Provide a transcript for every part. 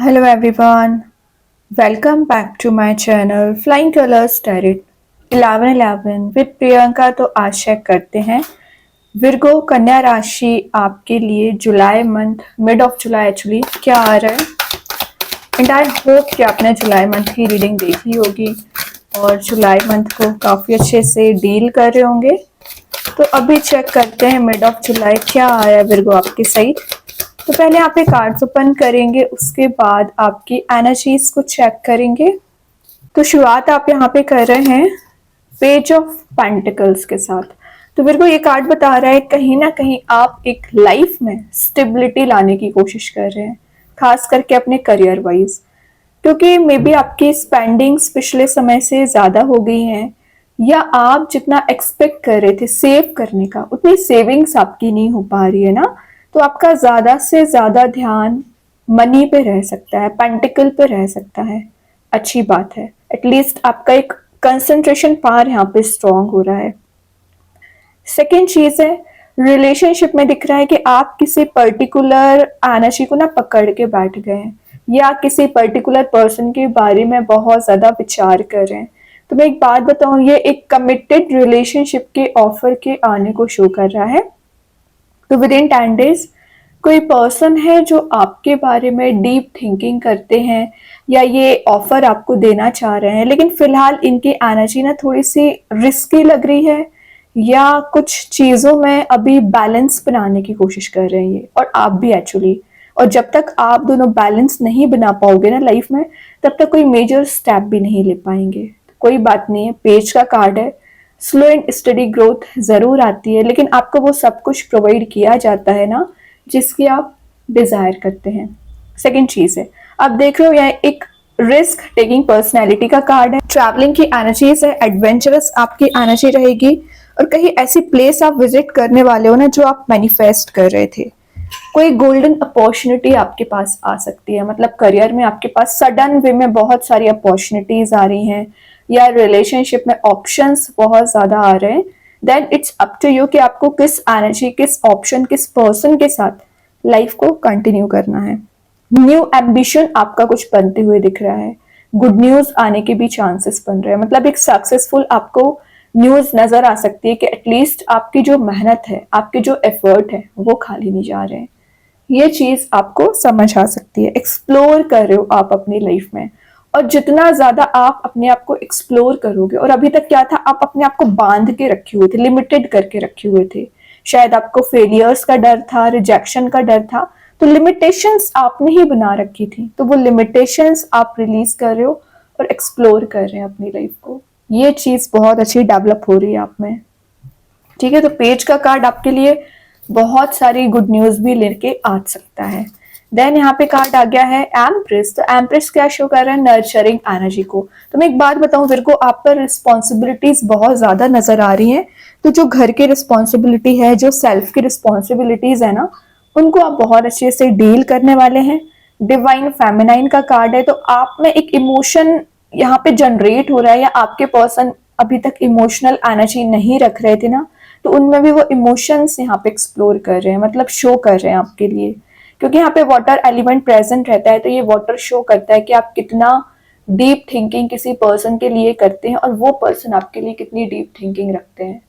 Hello everyone, welcome back to my channel Flying Colors Tarot 1111 with Priyanka. तो आज check करते हैं विर्गो कन्या राशि आपके लिए जुलाई month, mid of July actually क्या आ रहा है। एंड आई होप कि आपने जुलाई मंथ की रीडिंग देखी होगी और जुलाई मंथ को काफ़ी अच्छे से डील कर रहे होंगे। तो अभी चेक करते हैं मिड ऑफ जुलाई क्या आया है विर्गो आपकी साइड। तो पहले आप एक कार्ड्स ओपन करेंगे, उसके बाद आपकी एनर्जीज को चेक करेंगे। तो शुरुआत आप यहाँ पे कर रहे हैं पेज ऑफ पेंटिकल्स के साथ। तो मेरे को ये कार्ड बता रहा है कहीं ना कहीं आप एक लाइफ में स्टेबिलिटी लाने की कोशिश कर रहे हैं, खास करके अपने करियर वाइज, क्योंकि मे बी आपकी स्पेंडिंग्स पिछले समय से ज़्यादा हो गई हैं, या आप जितना एक्सपेक्ट कर रहे थे सेव करने का उतनी सेविंग्स आपकी नहीं हो पा रही है ना। तो आपका ज़्यादा से ज़्यादा ध्यान मनी पे रह सकता है, पेंटिकल पे रह सकता है। अच्छी बात है, एटलीस्ट आपका एक कंसंट्रेशन पावर यहाँ पे स्ट्रांग हो रहा है। सेकेंड चीज है रिलेशनशिप में दिख रहा है कि आप किसी पर्टिकुलर एनर्जी को ना पकड़ के बैठ गए हैं, या किसी पर्टिकुलर पर्सन के बारे में बहुत ज्यादा विचार कर रहे हैं। तो मैं एक बात बताऊं, ये एक कमिटेड रिलेशनशिप के ऑफर के आने को शो कर रहा है। तो विद इन 10 डेज कोई पर्सन है जो आपके बारे में डीप थिंकिंग करते हैं, या ये ऑफर आपको देना चाह रहे हैं, लेकिन फिलहाल इनकी एनर्जी ना थोड़ी सी रिस्की लग रही है, या कुछ चीज़ों में अभी बैलेंस बनाने की कोशिश कर रहे हैं ये, और आप भी एक्चुअली। और जब तक आप दोनों बैलेंस नहीं बना पाओगे ना लाइफ में, तब तक कोई मेजर स्टेप भी नहीं ले पाएंगे। कोई बात नहीं है, पेज का कार्ड है, स्लो एंड स्टडी ग्रोथ जरूर आती है, लेकिन आपको वो सब कुछ प्रोवाइड किया जाता है ना जिसकी आप डिजायर करते हैं। सेकंड चीज है, आप देख रहे हो यह एक रिस्क टेकिंग पर्सनैलिटी का कार्ड है। ट्रैवलिंग की एनर्जीज है, एडवेंचरस आपकी एनर्जी रहेगी, और कहीं ऐसी प्लेस आप विजिट करने वाले हो ना जो आप मैनिफेस्ट कर रहे थे। कोई गोल्डन अपॉर्चुनिटी आपके पास आ सकती है, मतलब करियर में आपके पास सडन वे में बहुत सारी अपॉर्चुनिटीज आ रही हैं, या रिलेशनशिप में ऑप्शंस बहुत ज्यादा आ रहे हैं। Then it's up to you कि आपको किस एनर्जी, किस ऑप्शन, किस पर्सन के साथ लाइफ को कंटिन्यू करना है। न्यू एम्बिशन आपका कुछ बनते हुए दिख रहा है, गुड न्यूज आने के भी चांसेस बन रहे हैं, मतलब एक सक्सेसफुल आपको न्यूज नजर आ सकती है कि एटलीस्ट आपकी जो मेहनत है, आपके जो एफर्ट है वो खाली नहीं जा रहे हैं। ये चीज आपको समझ आ सकती है। एक्सप्लोर कर रहे हो आप अपनी लाइफ में, और जितना ज्यादा आप अपने आप को एक्सप्लोर करोगे, और अभी तक क्या था, आप अपने आप को बांध के रखे हुए थे, लिमिटेड करके रखे हुए थे। शायद आपको फेलियर्स का डर था, रिजेक्शन का डर था, तो लिमिटेशंस आपने ही बना रखी थी। तो वो लिमिटेशंस आप रिलीज कर रहे हो और एक्सप्लोर कर रहे हैं अपनी लाइफ को। ये चीज बहुत अच्छी डेवलप हो रही है आप में। ठीक है, तो पेज का कार्ड आपके लिए बहुत सारी गुड न्यूज भी लेके आ सकता है। देन यहाँ पे कार्ड आ गया है एम्प्रेस। तो एम्प्रेस क्या शो कर रहा है, नर्चरिंग एनर्जी को। तो मैं एक बात बताऊं, मेरे को आप पर रिस्पॉन्सिबिलिटीज बहुत ज्यादा नजर आ रही हैं। तो जो घर की रिस्पॉन्सिबिलिटी है, जो सेल्फ की रिस्पॉन्सिबिलिटीज है ना, उनको आप बहुत अच्छे से डील करने वाले हैं। डिवाइन फेमिनाइन का कार्ड है, तो आप में एक इमोशन यहाँ पे जनरेट हो रहा है, या आपके पर्सन अभी तक इमोशनल एनर्जी नहीं रख रहे थे ना, तो उनमें भी वो इमोशंस यहाँ पे एक्सप्लोर कर रहे हैं, मतलब शो कर रहे हैं आपके लिए। क्योंकि यहाँ पे वाटर एलिमेंट प्रेजेंट रहता है, तो ये वाटर शो करता है कि आप कितना डीप थिंकिंग किसी पर्सन के लिए करते हैं, और वो पर्सन आपके लिए कितनी डीप थिंकिंग रखते हैं।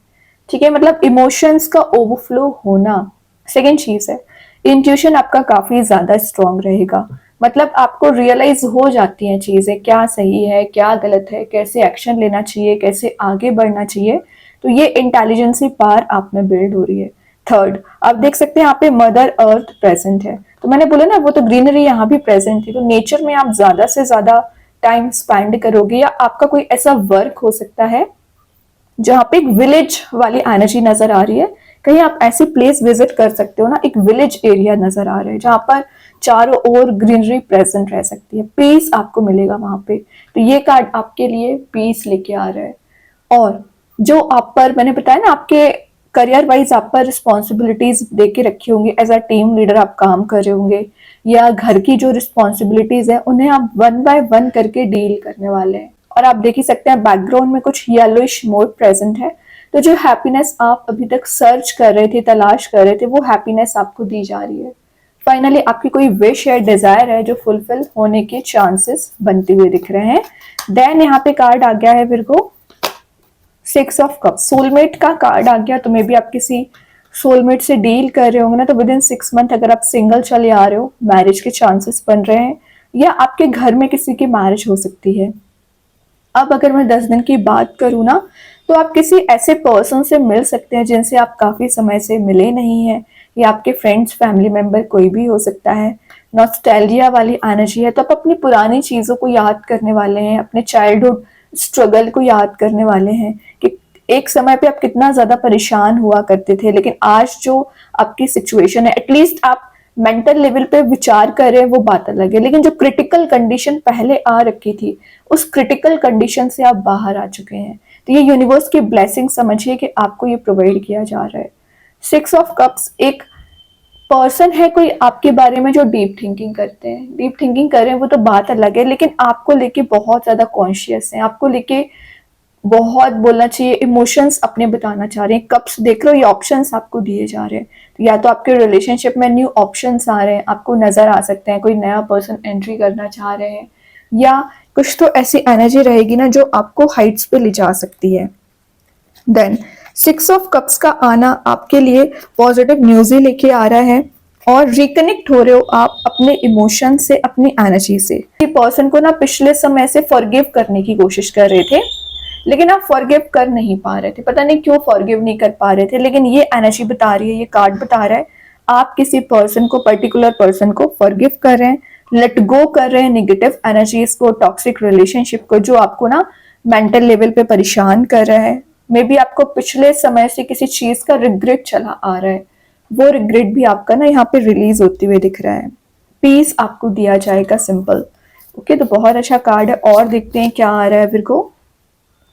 ठीक है, मतलब इमोशंस का ओवरफ्लो होना। सेकेंड चीज है, इंट्यूशन आपका काफी ज्यादा स्ट्रांग रहेगा, मतलब आपको रियलाइज हो जाती हैं चीजें, क्या सही है क्या गलत है, कैसे एक्शन लेना चाहिए, कैसे आगे बढ़ना चाहिए। तो ये इंटेलिजेंसी पावर आप में बिल्ड हो रही है। थर्ड, आप देख सकते हैं यहाँ पे मदर अर्थ प्रेजेंट है। तो मैंने बोला ना, वो तो ग्रीनरी यहाँ भी प्रेजेंट थी। तो नेचर में आप ज्यादा से ज्यादा टाइम स्पेंड करोगे, या आपका कोई ऐसा वर्क हो सकता है जहाँ पे एक विलेज वाली एनर्जी नजर आ रही है। कहीं आप ऐसी प्लेस विजिट कर सकते हो ना, एक विलेज एरिया नजर आ रहा है जहाँ पर चारों ओर ग्रीनरी प्रेजेंट रह सकती है, पीस आपको मिलेगा वहां पे। तो ये कार्ड आपके लिए पीस लेके आ रहा है। और जो आप पर मैंने बताया ना, आपके करियर वाइज आप पर रिस्पॉन्सिबिलिटीज दे के रखी होंगी, एज अ टीम लीडर आप काम कर रहे होंगे, या घर की जो रिस्पॉन्सिबिलिटीज है उन्हें आप वन बाय वन करके डील करने वाले हैं। और आप देख ही सकते हैं बैकग्राउंड में कुछ येलोइश मोड प्रेजेंट है। तो जो हैप्पीनेस आप अभी तक सर्च कर रहे थे, तलाश कर रहे थे, वो हैप्पीनेस आपको दी जा रही है। फाइनली आपकी कोई विश या डिजायर है जो फुलफिल होने के चांसेस बनते हुए दिख रहे हैं। देन यहाँ पे कार्ड आ गया है विर्गो 6 ऑफ कप, सोलमेट का कार्ड आ गया। तो मे बी आप किसी सोलमेट से डील कर रहे होंगे ना, तो विद इन 6 मंथ अगर आप सिंगल चले आ रहे हो, मैरिज के चांसेस बन रहे हैं, या आपके घर में किसी की मैरिज हो सकती है। अब अगर मैं 10 दिन की बात करूँ ना, तो आप किसी ऐसे पर्सन से मिल सकते हैं जिनसे आप काफी समय से मिले नहीं हैं, या आपके फ्रेंड्स फैमिली मेंबर कोई भी हो सकता है। नॉस्टैल्जिया वाली एनर्जी है, तो आप अपनी पुरानी चीजों को याद करने वाले हैं, अपने चाइल्डहुड स्ट्रगल को याद करने वाले हैं कि एक समय पे आप कितना ज्यादा परेशान हुआ करते थे, लेकिन आज जो आपकी सिचुएशन है, एटलीस्ट आप मेंटल लेवल पे विचार कर रहे हैं, वो बात अलग है। लेकिन जो क्रिटिकल कंडीशन पहले आ रखी थी, उस क्रिटिकल कंडीशन से आप बाहर आ चुके हैं। तो ये यूनिवर्स की ब्लेसिंग समझिए कि आपको ये प्रोवाइड किया जा रहा है। 6 ऑफ कप्स एक पर्सन है कोई आपके बारे में जो डीप थिंकिंग करते हैं, डीप थिंकिंग कर रहे हैं, वो तो बात अलग है, लेकिन आपको लेके बहुत ज्यादा कॉन्शियस हैं, आपको लेके बहुत बोलना चाहिए इमोशंस अपने बताना चाह रहे हैं। कप्स देख रहे हो, ये ऑप्शंस आपको दिए जा रहे हैं। तो या तो आपके रिलेशनशिप में न्यू ऑप्शंस आ रहे हैं, आपको नजर आ सकते हैं, कोई नया पर्सन एंट्री करना चाह रहे हैं, या कुछ तो ऐसी एनर्जी रहेगी ना जो आपको हाइट्स पे ले जा सकती है। देन 6 ऑफ कप्स का आना आपके लिए पॉजिटिव न्यूज ही लेके आ रहा है, और रिकनेक्ट हो रहे हो आप अपने इमोशन से, अपनी एनर्जी से। पर्सन को ना पिछले समय से फॉरगिव करने की कोशिश कर रहे थे, लेकिन आप फॉरगिव कर नहीं पा रहे थे, पता नहीं क्यों फॉरगिव नहीं कर पा रहे थे। लेकिन ये एनर्जी बता रही है, ये कार्ड बता रहा है, आप किसी पर्सन को, पर्टिकुलर पर्सन को फॉरगिव कर रहे हैं, लेट गो कर रहे हैं नेगेटिव एनर्जीज को, टॉक्सिक रिलेशनशिप को, जो आपको ना मेंटल लेवल पे परेशान कर रहा है। मे बी आपको पिछले समय से किसी चीज का रिग्रेट चला आ रहा है, वो रिग्रेट भी आपका ना यहाँ पे रिलीज होते हुए दिख रहा है। पीस आपको दिया जाएगा, सिंपल। ओके, तो बहुत अच्छा कार्ड है। और देखते हैं क्या आ रहा है फिर को।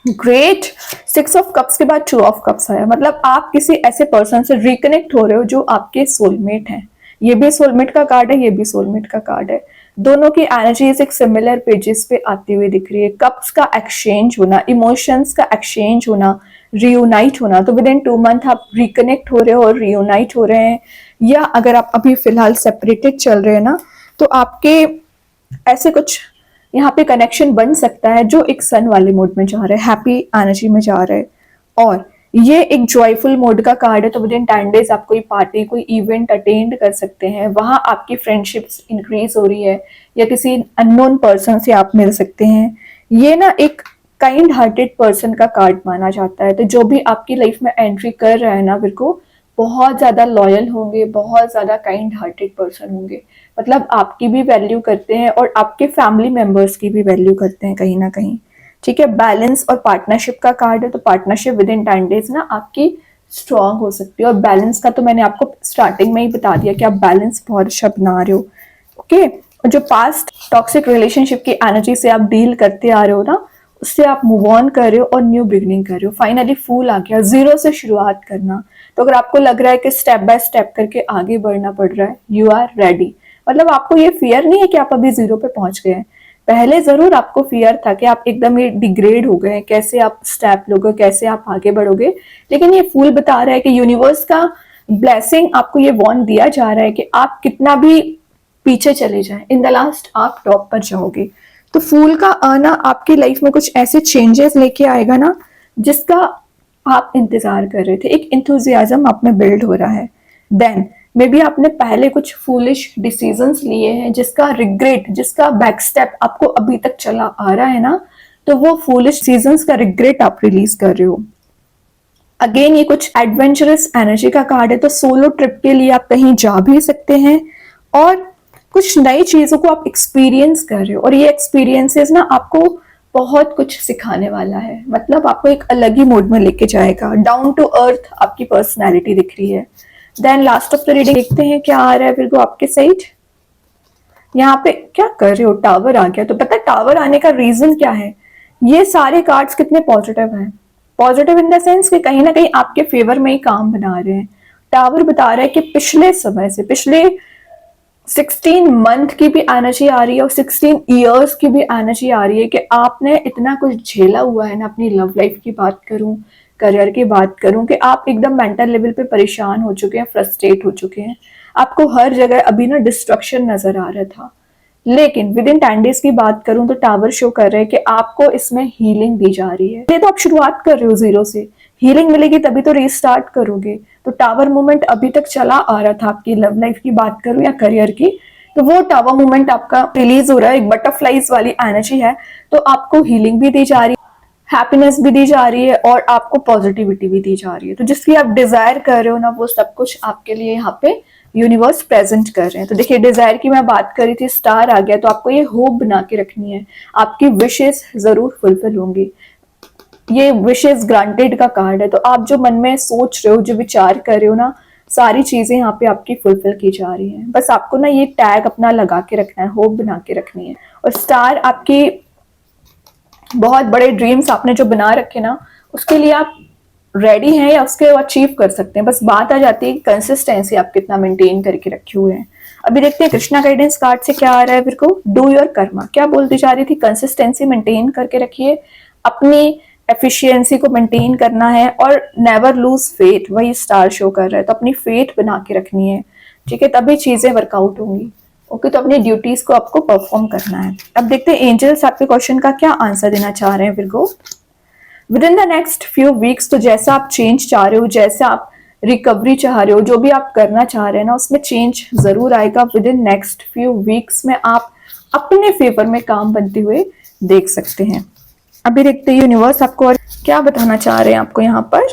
ग्रेट, 6 ऑफ कप्स के बाद 2 ऑफ कप्स आया, मतलब आप किसी ऐसे पर्सन से रिकनेक्ट हो रहे हो जो आपके सोलमेट हैं। ये भी सोलमेट का कार्ड है, ये भी सोलमेट का कार्ड है। दोनों की एनर्जीज एक सिमिलर पेजेस पे आती हुई दिख रही है। कप्स का एक्सचेंज होना, इमोशंस का एक्सचेंज होना, रियूनाइट होना। तो विद इन 2 मंथ आप रिकनेक्ट हो रहे हो और रियूनाइट हो रहे हैं। या अगर आप अभी फिलहाल सेपरेटेड चल रहे हैं ना, तो आपके ऐसे कुछ यहाँ पे कनेक्शन बन सकता है जो एक सन वाले मोड में जा रहा है, हैप्पी एनर्जी में जा रहा है। और ये एक जॉयफुल मोड का कार्ड है, तो विद इन 10 डेज आप कोई पार्टी, कोई इवेंट अटेंड कर सकते हैं, वहां आपकी फ्रेंडशिप्स इंक्रीज हो रही है, या किसी अननोन पर्सन से आप मिल सकते हैं। ये ना एक काइंड हार्टेड पर्सन का कार्ड माना जाता है। तो जो भी आपकी लाइफ में एंट्री कर रहा है ना, फिर को बहुत ज्यादा लॉयल होंगे, बहुत ज्यादा काइंड हार्टेड पर्सन होंगे, मतलब आपकी भी वैल्यू करते हैं और आपके फैमिली मेंबर्स की भी वैल्यू करते हैं कहीं ना कहीं। ठीक है, बैलेंस और पार्टनरशिप का कार्ड है, तो पार्टनरशिप विद इन 10 डेज ना आपकी स्ट्रांग हो सकती है। और बैलेंस का तो मैंने आपको स्टार्टिंग में ही बता दिया कि आप बैलेंस बहुत अच्छा बना रहे हो। ओके, और जो पास्ट टॉक्सिक रिलेशनशिप की एनर्जी से आप डील करते आ रहे हो ना, उससे आप मूव ऑन कर रहे हो और न्यू बिगनिंग कर रहे हो। फाइनली फूल आ गया, जीरो से शुरुआत करना। तो अगर आपको लग रहा है कि स्टेप बाय स्टेप करके आगे बढ़ना पड़ रहा है, यू आर रेडी। मतलब आपको ये फियर नहीं है कि आप अभी जीरो पे पहुंच गए हैं। पहले जरूर आपको फियर था कि आप एकदम ही डिग्रेड हो गए, कैसे आप स्टेप लोगे, कैसे आप आगे बढ़ोगे। लेकिन ये फूल बता रहा है कि यूनिवर्स का ब्लेसिंग आपको ये वॉर्न दिया जा रहा है कि आप कितना भी पीछे चले जाएं, इन द लास्ट आप टॉप पर जाओगे। तो फूल का आना आपकी लाइफ में कुछ ऐसे चेंजेस लेके आएगा ना, जिसका आप इंतजार कर रहे थे। एक इंथुजियाज्म आप में बिल्ड हो रहा है। देन मे बी आपने पहले कुछ फूलिश डिसीजंस लिए हैं, जिसका रिग्रेट, जिसका बैक स्टेप आपको अभी तक चला आ रहा है ना, तो वो फूलिश डिसीजंस का रिग्रेट आप रिलीज कर रहे हो। अगेन ये कुछ एडवेंचरस एनर्जी का कार्ड है, तो सोलो ट्रिप के लिए आप कहीं जा भी सकते हैं, और कुछ नई चीजों को आप एक्सपीरियंस कर रहे हो। और ये एक्सपीरियंसेस ना आपको बहुत कुछ सिखाने वाला है, मतलब आपको एक अलग ही मोड में लेके जाएगा। डाउन टू अर्थ आपकी पर्सनैलिटी दिख रही है। Then last of the reading देखते हैं क्या आ रहा है फिर को आपके साइड। यहाँ पे क्या कर रहे हो, टावर आ गया। तो पता है टावर आने का रीजन क्या है? ये सारे कार्ड्स कितने पॉजिटिव हैं, पॉजिटिव इन द सेंस कि कहीं ना कहीं आपके फेवर में ही काम बना रहे हैं। टावर बता रहा है कि पिछले समय से, पिछले 16 मंथ की भी एनर्जी आ रही है और 16 ईयर्स की भी एनर्जी आ रही है कि आपने इतना कुछ झेला हुआ है ना। अपनी लव लाइफ की बात करूं, करियर की बात करूं, कि आप एकदम मेंटल लेवल पे परेशान हो चुके हैं, फ्रस्ट्रेट हो चुके हैं। आपको हर जगह अभी ना डिस्ट्रक्शन नजर आ रहा था, लेकिन विद इन 10 डेज की बात करूं तो टावर शो कर रहे हैं कि आपको इसमें हीलिंग दी जा रही है। ये तो आप शुरुआत कर रहे हो जीरो से, हीलिंग मिलेगी तभी तो रीस्टार्ट करोगे। तो टावर मूवमेंट अभी तक चला आ रहा था, आपकी लव लाइफ की बात करूं या करियर की, तो वो टावर मूवमेंट आपका रिलीज हो रहा है, एक बटरफ्लाइज वाली एनर्जी है। तो आपको हीलिंग भी दी जा रही है, हैप्पीनेस भी दी जा रही है और आपको पॉजिटिविटी भी दी जा रही है। तो जिसकी आप डिजायर कर रहे हो ना, वो सब कुछ आपके लिए यहाँ पे यूनिवर्स प्रेजेंट कर रहे हैं। तो देखिए, डिजायर की मैं बात कर रही थी, स्टार आ गया, तो आपको ये होप बना के रखनी है, आपकी विशेष जरूर फुलफिल होंगी। ये विशेष ग्रांटेड का कार्ड है, तो आप जो मन में सोच रहे हो, जो विचार कर रहे हो ना, सारी चीजें यहाँ पे आपकी फुलफिल की जा रही हैं। बस आपको ना ये टैग अपना लगा के रखना है, होप बना के रखनी है। और स्टार आपकी बहुत बड़े ड्रीम्स आपने जो बना रखे ना, उसके लिए आप रेडी हैं या उसके अचीव कर सकते हैं। बस बात आ जाती है कंसिस्टेंसी आप कितना मेंटेन करके रखे हुए हैं। अभी देखते हैं कृष्णा गाइडेंस कार्ड से क्या आ रहा है फिर को। डू योर कर्मा, क्या बोलती जा रही थी, कंसिस्टेंसी मेंटेन करके रखिए, अपनी एफिशिएंसी को मेंटेन करना है और नेवर लूज फेथ, वही स्टार शो कर रहा है। तो अपनी फेथ बना के रखनी है, ठीक है, तभी चीजें वर्कआउट होंगी। ओके, तो अपनी ड्यूटीज को आपको परफॉर्म करना है। अब देखते हैं एंजल्स आपके क्वेश्चन का क्या आंसर देना चाह रहे हैं Virgo. With in the next few weeks, तो जैसा आप चेंज चाह रहे हो, जैसे आप रिकवरी चाह रहे हो, जो भी आप करना चाह रहे हैं ना, उसमें चेंज जरूर आएगा। With in next few weeks में आप अपने फेवर में काम बनते हुए देख सकते हैं। अभी देखते हैं यूनिवर्स आपको और क्या बताना चाह रहे हैं आपको यहाँ पर।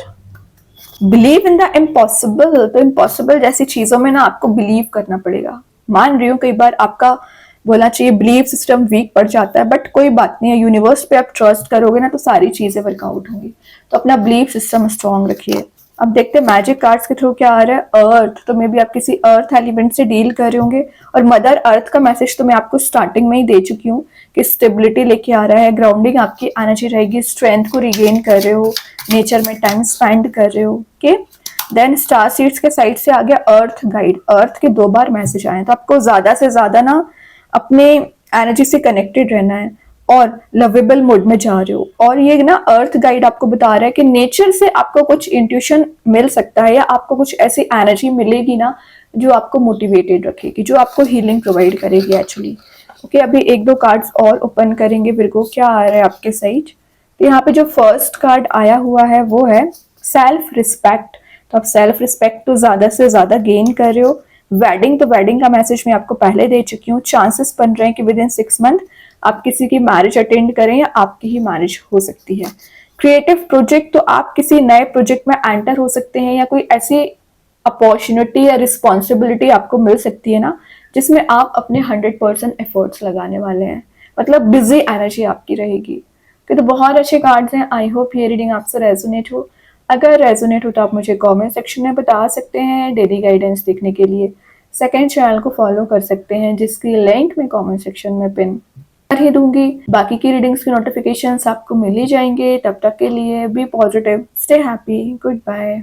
बिलीव इन द इम्पॉसिबल, तो इम्पॉसिबल जैसी चीजों में ना आपको बिलीव करना पड़ेगा। मान रही हूँ कई बार आपका बोलना चाहिए बिलीव सिस्टम वीक पड़ जाता है, बट कोई बात नहीं है, यूनिवर्स पे आप ट्रस्ट करोगे ना तो सारी चीजें वर्कआउट होंगी। तो अपना बिलीव सिस्टम स्ट्रॉन्ग रखिए। अब देखते हैं मैजिक कार्ड्स के थ्रू क्या आ रहा है। अर्थ, तो मे बी आप किसी अर्थ एलिमेंट से डील कर रहे होंगे, और मदर अर्थ का मैसेज तो मैं आपको स्टार्टिंग में ही दे चुकी हूँ कि स्टेबिलिटी लेके आ रहा है, ग्राउंडिंग आपकी एनर्जी रहेगी, स्ट्रेंथ को रिगेन कर रहे हो, नेचर में टाइम स्पेंड कर रहे हो। ओके, देन स्टार सीड्स के साइड से आ गया अर्थ गाइड। अर्थ के 2 बार मैसेज आए, तो आपको ज्यादा से ज्यादा ना अपने एनर्जी से कनेक्टेड रहना है और लवेबल मोड में जा रहे हो। और ये ना अर्थ गाइड आपको बता रहा है कि नेचर से आपको कुछ इंट्यूशन मिल सकता है, या आपको कुछ ऐसी एनर्जी मिलेगी ना जो आपको मोटिवेटेड रखेगी, जो आपको हीलिंग प्रोवाइड करेगी एक्चुअली। ओके, अभी 1-2 कार्ड्स और ओपन करेंगे विर्गो, क्या आ रहा है आपके साइड। तो यहाँ पे जो फर्स्ट कार्ड आया हुआ है वो है सेल्फ रिस्पेक्ट। तो आप सेल्फ रिस्पेक्ट तो ज्यादा से ज्यादा गेन कर रहे हो। वेडिंग, तो वेडिंग का मैसेज मैं आपको पहले दे चुकी हूँ। चांसेस बन रहे हैं कि विद इन 6 मंथ आप किसी की मैरिज अटेंड करें या आपकी ही मैरिज हो सकती है। क्रिएटिव प्रोजेक्ट, तो आप किसी नए प्रोजेक्ट में एंटर हो सकते हैं, या कोई ऐसी अपॉर्चुनिटी या रिस्पॉन्सिबिलिटी आपको मिल सकती है ना जिसमें आप अपने 100% एफर्ट्स लगाने वाले हैं। मतलब बिजी एनर्जी आपकी रहेगी। तो बहुत अच्छे कार्ड्स हैं। आई होप ये रीडिंग आपसे रेजोनेट हो। अगर रेजोनेट हो तो आप मुझे कमेंट सेक्शन में बता सकते हैं। डेली गाइडेंस देखने के लिए सेकंड चैनल को फॉलो कर सकते हैं, जिसकी लिंक मैं कमेंट सेक्शन में पिन कर ही दूंगी। बाकी की रीडिंग्स की नोटिफिकेशंस आपको मिल ही जाएंगे। तब तक के लिए be positive, stay happy, good bye.